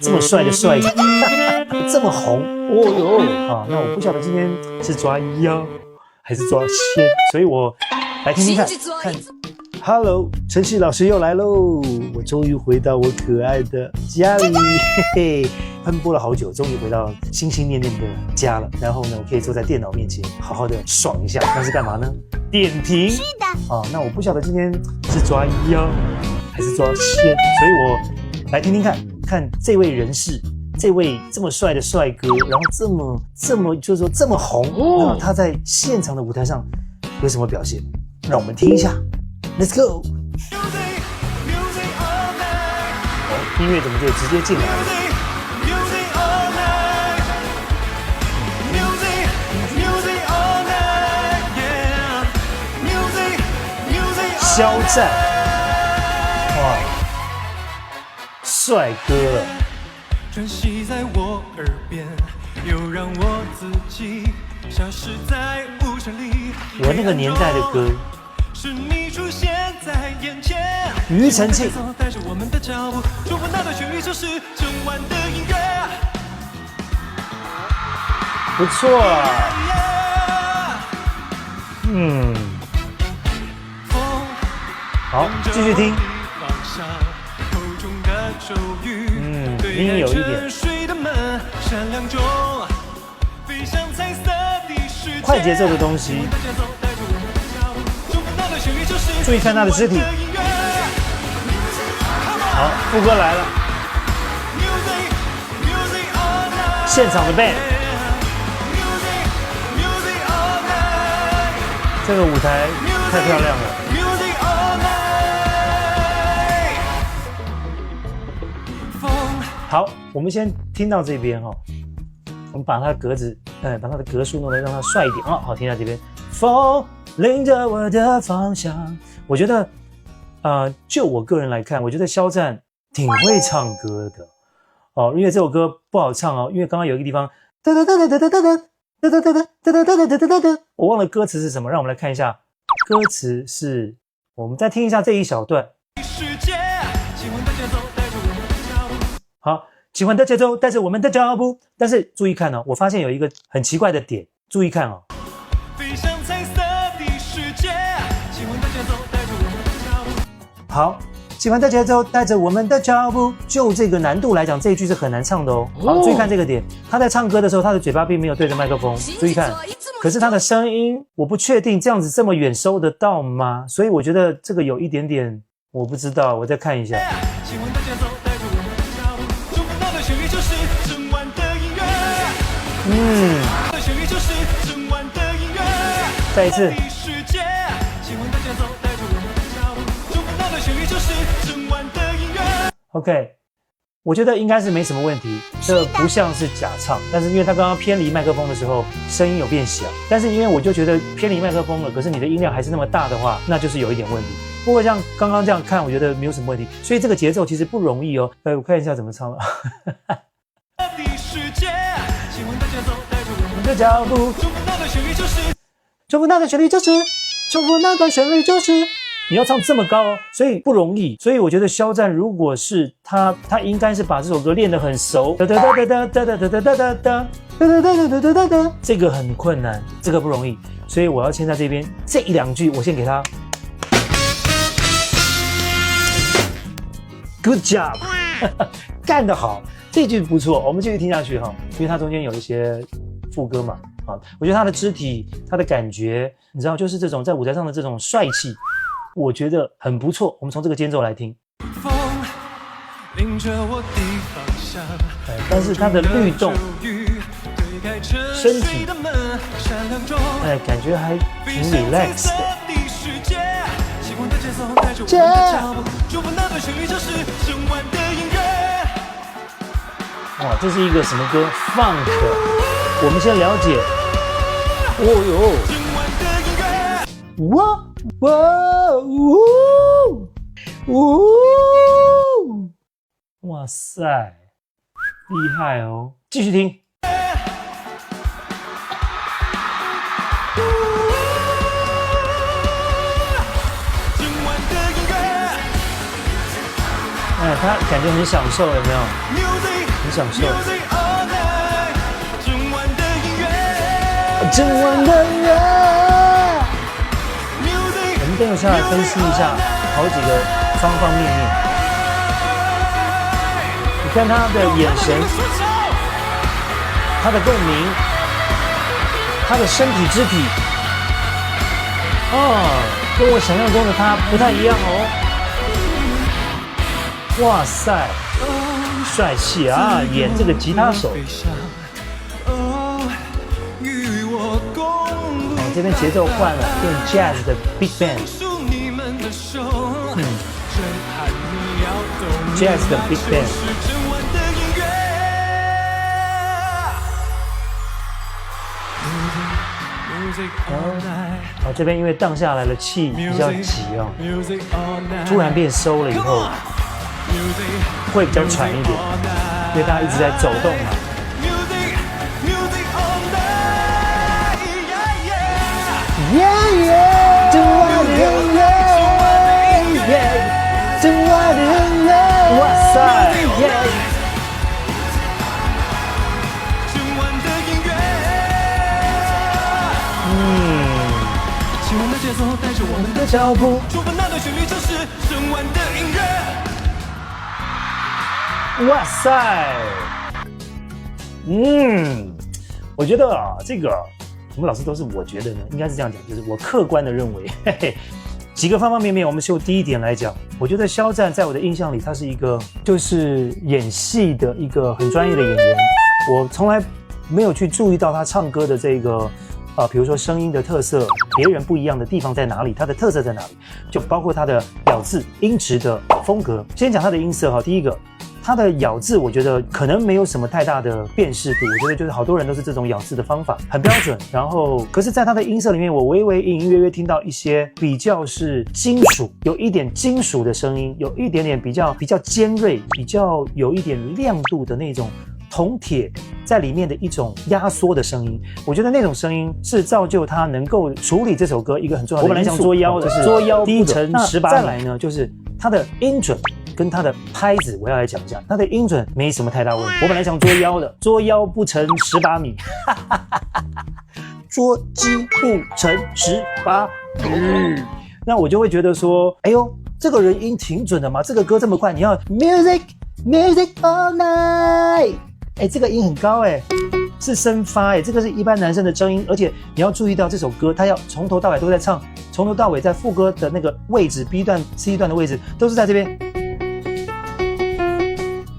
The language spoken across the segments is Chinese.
这么帅的帅哥，这么红哦哟啊！那我不晓得今天是抓妖还是抓仙，所以我来听听看。Hello， 晨曦老师又来喽！我终于回到我可爱的家里，嘿嘿，奔波了好久，终于回到心心念念的家了。然后呢，我可以坐在电脑面前，好好的爽一下。那是干嘛呢？点评。是的。啊，那我不晓得今天是抓妖还是抓仙，所以我来听听看这位人士，这位这么帅的帅哥，然后这么就是说这么红，那他在现场的舞台上有什么表现？让我们听一下。Let's go！ 音乐怎么就直接进来了？肖战，哇，帅哥！传息在我耳边，又让我自己消失在无声里。我那个年代的歌。是你出现在眼前，庾澄庆带着我们的脚步，重复那段旋律就是整晚的音乐，不错啊。好，继续听。音有一点。快节奏的东西。注意看他的肢体。好，副歌来了。现场的 band。这个舞台太漂亮了。好，我们先听到这边哈，我们把它的格子，把它的格数弄得让它帅一点哦。好，听到这边，风领着我的方向。我觉得，就我个人来看，我觉得肖战挺会唱歌的哦，因为这首歌不好唱哦，因为刚刚有一个地方，哒哒哒哒哒哒哒哒哒哒哒哒哒哒哒哒哒，我忘了歌词是什么，让我们来看一下，歌词是，我们再听一下这一小段。好，喜欢的节奏带着我们的脚步，但是注意看哦，我发现有一个很奇怪的点，注意看哦。好，喜欢的节奏带着我们的脚步，就这个难度来讲，这一句是很难唱的哦。好，注意看这个点，他在唱歌的时候，他的嘴巴并没有对着麦克风，注意看。可是他的声音，我不确定这样子这么远收得到吗？所以我觉得这个有一点点，我不知道，我再看一下。再一次。OK， 我觉得应该是没什么问题，这不像是假唱，但是因为他刚刚偏离麦克风的时候，声音有变小，但是因为我就觉得偏离麦克风了，可是你的音量还是那么大的话，那就是有一点问题。不过像刚刚这样看，我觉得没有什么问题，所以这个节奏其实不容易哦。我看一下怎么唱了。我们的脚步，重复那段旋律就是，重复那段旋律就是，重复那段旋律就是。你要唱这么高哦，所以不容易。所以我觉得肖战如果是他应该是把这首歌练得很熟。这个很困难，这个不容易。所以我要先在这边这一两句，我先给他 ，Good job， 干得好，这句不错，我们继续听下去哈，因为它中间有一些副歌嘛，啊，我觉得他的肢体，他的感觉，你知道，就是这种在舞台上的这种帅气。我觉得很不错，我们从这个间奏来听。但是它的律动、身体，感觉还挺 relax 的。哇，这是一个什么歌 ？Funk。我们先了解。哦哟，哇！哇呜！哇塞，厉害哦！继续听。他感觉很享受，有没有？享受。 Music all night， 整晚的音乐，整晚的月。 Music， 我们等一下来分析一下好几个方方面面。你看他的眼神，他的共鸣，他的身体肢体，跟我想象中的他不太一样哦。哇塞，帅气啊！演这个吉他手。这边节奏换了，变 jazz 的 big band。jazz 的 big band。好，这边因为荡下来了，气比较急哦，突然变收了以后，会比较喘一点，因为大家一直在走动嘛。整晚的音乐，整晚的音乐，哇塞！喜欢的节奏带着我们的脚步，触碰那段旋律就是整晚的音乐。哇塞！我觉得啊，这个我们老师都是我觉得呢，应该是这样讲，就是我客观的认为，嘿嘿，几个方方面面，我们就第一点来讲，我觉得肖战在我的印象里，他是一个就是演戏的一个很专业的演员，我从来没有去注意到他唱歌的这个。比如说声音的特色，别人不一样的地方在哪里？它的特色在哪里？就包括它的咬字、音质的风格。先讲它的音色哈，第一个，它的咬字，我觉得可能没有什么太大的辨识度。我觉得就是好多人都是这种咬字的方法，很标准。然后，可是在它的音色里面，我微微隐隐约约听到一些比较是金属，有一点金属的声音，有一点点比较尖锐，比较有一点亮度的那种。铜铁在里面的一种压缩的声音，我觉得那种声音是造就他能够处理这首歌一个很重要的因素。我本来想捉妖的，就是捉妖低沉18米。再来呢，就是他的音准跟他的拍子，我要来讲一下。他的音准没什么太大问题。我本来想捉妖的，捉妖不成18米，捉鸡不成18米。那我就会觉得说，哎呦，这个人音挺准的嘛，这个歌这么快，你要 music all night。这个音很高是升发这个是一般男生的真音，而且你要注意到这首歌，他要从头到尾都在唱，从头到尾在副歌的那个位置 B 段 C 段的位置都是在这边，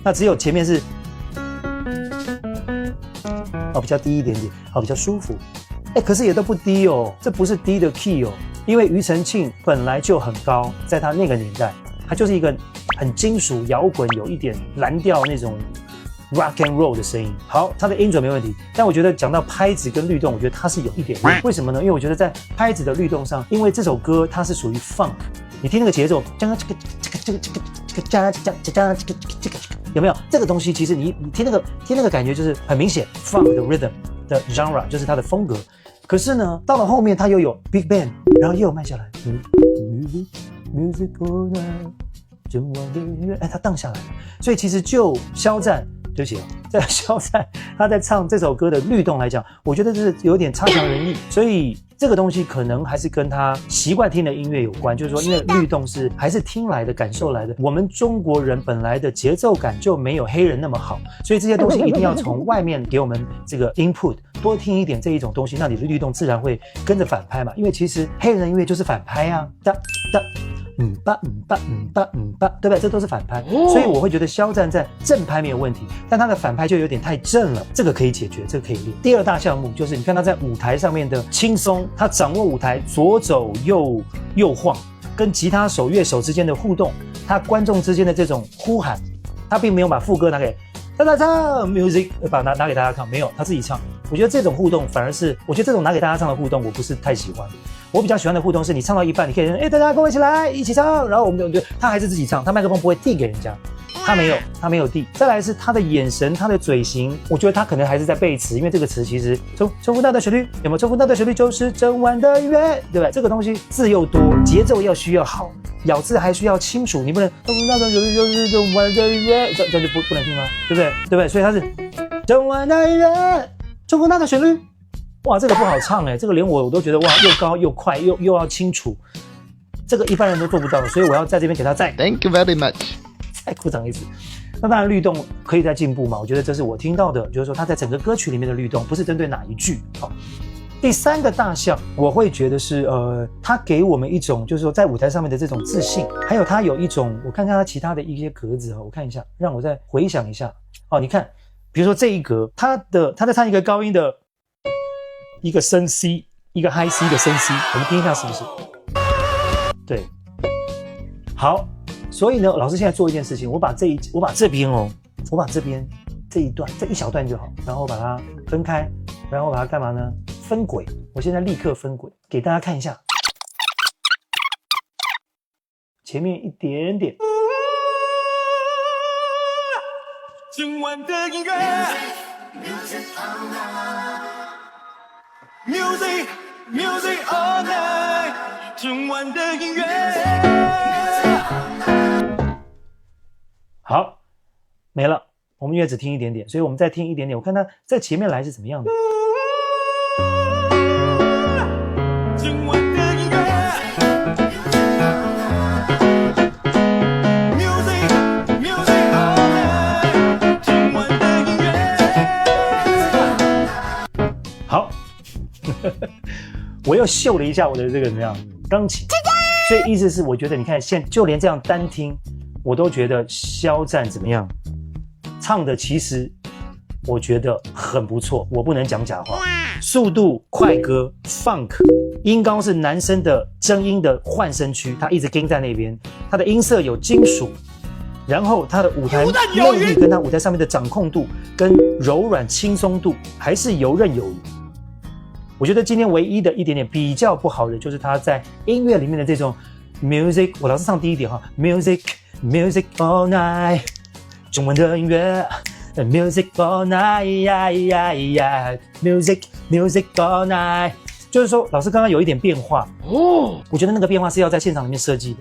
那只有前面是比较低一点点，比较舒服，可是也都不低哦，这不是低的 key 哦，因为庾澄庆本来就很高，在他那个年代，他就是一个很金属摇滚，有一点蓝调那种。rock and roll 的声音，好，它的音准没问题，但我觉得讲到拍子跟律动，我觉得它是有一点，为什么呢？因为我觉得在拍子的律动上，因为这首歌它是属于 funk， 你听那个节奏，有没有这个东西？其实你听那个感觉就是很明显 funk 的 rhythm 的 genre 就是它的风格，可是呢，到了后面它又有 big band， 然后又有慢下来 music all night， 整晚的音乐，它荡下来了，所以其实就肖战。对不起，在肖战他在唱这首歌的律动来讲，我觉得是有点差强人意，所以这个东西可能还是跟他习惯听的音乐有关，就是说因为律动是还是听来的感受来的，我们中国人本来的节奏感就没有黑人那么好，所以这些东西一定要从外面给我们这个 input 多听一点这一种东西，那你的律动自然会跟着反拍嘛，因为其实黑人音乐就是反拍啊，对不对？这都是反拍，所以我会觉得肖战在正拍没有问题，但他的反拍就有点太正了，这个可以解决，这个可以练。第二大项目就是你看他在舞台上面的轻松，他掌握舞台左走右晃，跟吉他手乐手之间的互动，他观众之间的这种呼喊，他并没有把副歌拿给唱 music 拿给大家看，没有，他自己唱。我觉得这种互动反而是，我觉得这种拿给大家唱的互动，我不是太喜欢。我比较喜欢的互动是你唱到一半，你可以说，大家跟我一起来，一起唱，然后我们就他还是自己唱，他麦克风不会递给人家，他没有递。再来是他的眼神，他的嘴型，我觉得他可能还是在背词，因为这个词其实重复到的旋律有没有？重复到的旋律就是整晚的音乐，对不对？这个东西字又多，节奏要需要好，咬字还需要清楚，你不能那种就是我的月，这就不能听吗？对不对？对不对？所以它是中文的音乐，中国那个旋律，哇，这个不好唱哎，这个连我都觉得哇，又高又快又要清楚，这个一般人都做不到，所以我要在这边给他再 Thank you very much， 再鼓掌一次。那当然律动可以再进步嘛，我觉得这是我听到的，就是说他在整个歌曲里面的律动，不是针对哪一句。好，第三个大项，我会觉得是他给我们一种就是说在舞台上面的这种自信，还有他有一种，我看看他其他的一些格子我看一下，让我再回想一下。哦，你看，比如说这一格，他在唱一个高音的一个升 C， 一个 high C 的升 C， 我们听一下是不是？对，好。所以呢，老师现在做一件事情，我把这边这一段，这一小段就好，然后把它分开，然后把它干嘛呢？分轨。我现在立刻分轨，给大家看一下，前面一点点。今晚的音乐 Music all night， 今晚的音乐。好，没了，我们也只听一点点，所以我们再听一点点，我看它在前面来是怎么样的。今晚的音乐 Music all night， 今晚的音乐。好，我又秀了一下我的这个怎么样钢琴，所以意思是我觉得你看现就连这样单听。我都觉得肖战怎么样唱的，其实我觉得很不错，我不能讲假话。速度快歌 funk， 音高是男生的真音的换声区，他一直跟在那边，他的音色有金属，然后他的舞台魅力跟他舞台上面的掌控度跟柔软轻松度还是游刃有余。我觉得今天唯一的一点点比较不好的就是他在音乐里面的这种 music， 我老是唱第一点哈 music all night， 中文的音乐 music all night， music all night， 就是说老师刚刚有一点变化哦，我觉得那个变化是要在现场里面设计的。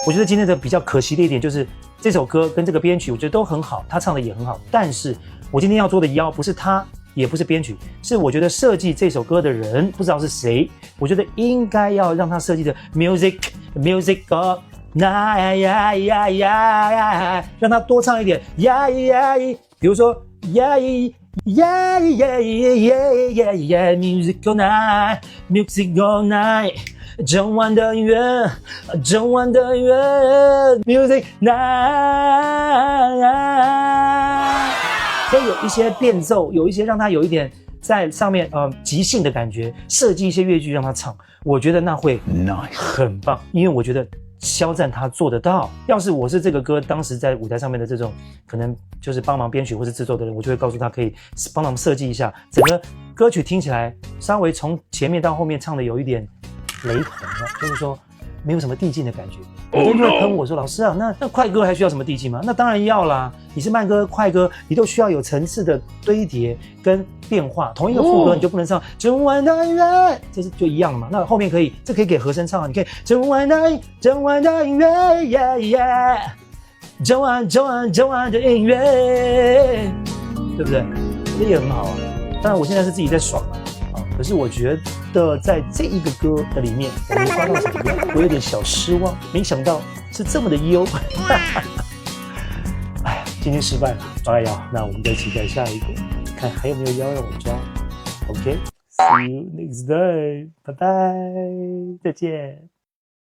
我觉得今天的比较可惜的一点就是这首歌跟这个编曲我觉得都很好，他唱的也很好，但是我今天要做的腰不是他也不是编曲，是我觉得设计这首歌的人不知道是谁，我觉得应该要让他设计的 music all night， 让他多唱一点比如说music all night， music all night， 整晚的音乐 music night， 所以有一些变奏，有一些让他有一点在上面即兴的感觉，设计一些乐句让他唱，我觉得那会很棒，因为我觉得肖战他做得到。要是我是这个歌当时在舞台上面的这种可能就是帮忙编曲或是制作的人，我就会告诉他可以帮忙设计一下，整个歌曲听起来稍微从前面到后面唱的有一点雷同了，就是说没有什么递进的感觉。有人就会喷我说，老师啊，那快歌还需要什么递进吗？那当然要啦，你是慢歌快歌，你都需要有层次的堆叠跟变化。同一个副歌你就不能唱整晚的音乐，这是就一样了嘛。那后面可以，这可以给和声唱啊，你可以整晚的音乐，整晚的音乐，对不对？这也很好啊。当然我现在是自己在爽啊，可是我觉得在这一个歌的里面，我没发到什么样，我有点小失望，没想到是这么的优。哎呀，今天失败了，抓腰。那我们再期待下一个，看还有没有腰让我抓。OK，see you next time， 拜拜，再见。